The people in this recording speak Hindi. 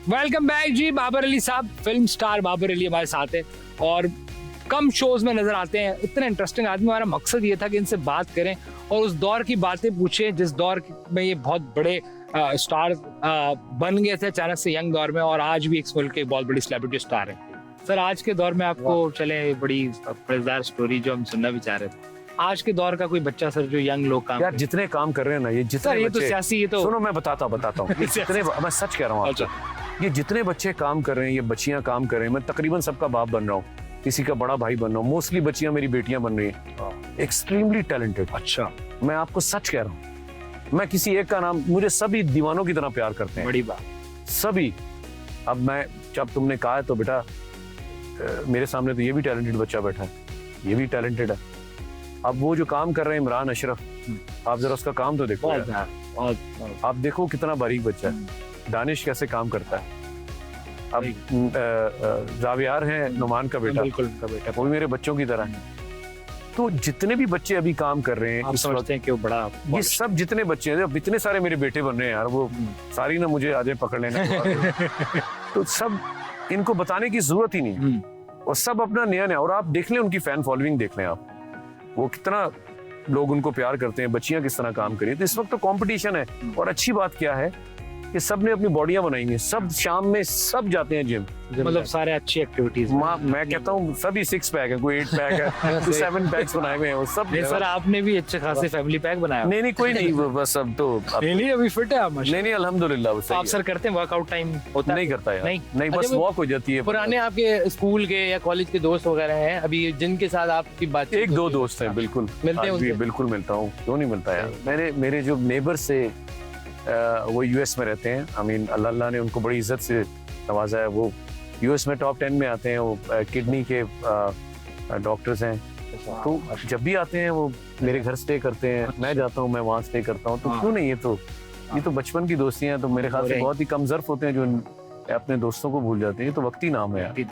वेलकम बैक जी। बाबर अली साहब, फिल्म स्टार बाबर अली हमारे साथ है और कम शोज में नजर आते हैं। इतने इंटरेस्टिंग आदमी। हमारा मकसद ये था कि इनसे बात करें और उस दौर की बातें पूछें जिस दौर में ये बहुत बड़े स्टार बन गए थे अचानक से यंग दौर में, और आज भी इस मुल्क के बहुत बड़ी सेलिब्रिटी स्टार है। सर, आज के दौर में आपको चले बड़ी मजेदार स्टोरी जो हम सुनना भी चाह रहे थे। आज के दौर का कोई बच्चा सर जो यंग लोग काम यार जितने काम कर रहे हैं ना, ये जितने सर, ये तो बच्चे, सियासी, ये तो सुनो मैं बताता हूँ ये जितने, मैं सच कह रहा हूँ आपको, ये जितने बच्चे काम कर रहे हैं, ये बच्चियां काम कर रहे हैं, मैं तकरीबन सबका बाप बन रहा हूँ, किसी का बड़ा भाई बन रहा हूँ, मोस्टली बच्चियां मेरी बेटियां बन रही हैं, एक्सट्रीमली टैलेंटेड। अच्छा, मैं आपको सच कह रहा हूँ, मैं किसी एक का नाम, मुझे सभी दीवानों की तरह प्यार करते हैं, बड़ी बात सभी। अब मैं, जब तुमने कहा है तो बेटा मेरे सामने तो ये भी टैलेंटेड बच्चा बैठा है, ये भी टैलेंटेड है। अब वो जो काम कर रहे हैं इमरान अशरफ, आप जरा उसका काम तो देखो यार। आप देखो कितना बारीक बच्चा है। दानिश कैसे काम करता है। अब जावियार है नुमान का बेटा, बिल्कुल उनका बेटा, वो भी मेरे बच्चों की तरह है। तो जितने भी बच्चे अभी काम कर रहे हैं, आप समझते हैं कि वो बड़ा, ये सब जितने बच्चे हैं, अब इतने सारे मेरे बेटे बन रहे हैं यार, वो सारी ना मुझे आज पकड़ लेना तो सब इनको बताने की जरूरत ही नहीं, और सब अपना नया नया। और आप देख लें उनकी फैन फॉलोइंग, देख लें आप, वो कितना लोग उनको प्यार करते हैं, बच्चियां किस तरह काम करी। तो इस वक्त तो कंपटीशन है, और अच्छी बात क्या है कि सब ने अपनी बॉडियां बनाई हैं, सब शाम में सब जाते हैं जिम, मतलब सारे अच्छी एक्टिविटीज। मैं कहता हूँ सभी 6 पैक है, कोई 8 पैक है, कोई 7 पैक्स बनाए हुए हैं वो सब। सर, आपने भी अच्छे खासे फैमिली पैक बनाया? नहीं कोई नहीं, बस अब तो नहीं अभी फिट है आप? नहीं अल्हम्दुलिल्लाह। आप सर करते हैं वर्कआउट? टाइम होता नहीं करता यार, नहीं बस अच्छा, वॉक हो जाती है। पुराने आपके स्कूल के या कॉलेज के दोस्त वगैरह हैं अभी जिनके साथ आपकी बात? 1-2 दोस्त हैं, बिल्कुल मिलते हैं उनसे? बिल्कुल मिलता हूँ, क्यों नहीं मिलता यार। मेरे जो नेबर से वो यूएस में रहते हैं, आई मीन अल्लाह ने उनको बड़ी इज्जत से नवाजा है, वो यूएस में टॉप 10 में आते हैं, वो किडनी के डॉक्टर्स हैं। तो जब भी आते हैं वो मेरे घर स्टे करते हैं, मैं जाता हूँ, मैं वहाँ स्टे करता हूँ। तो क्यों नहीं, ये तो बचपन की दोस्तियां हैं। तो मेरे ख्याल से बहुत ही कम ज़र्फ होते हैं जो अपने दोस्तों को भूल जाते हैं। ये तो वक्ती नाम है यार।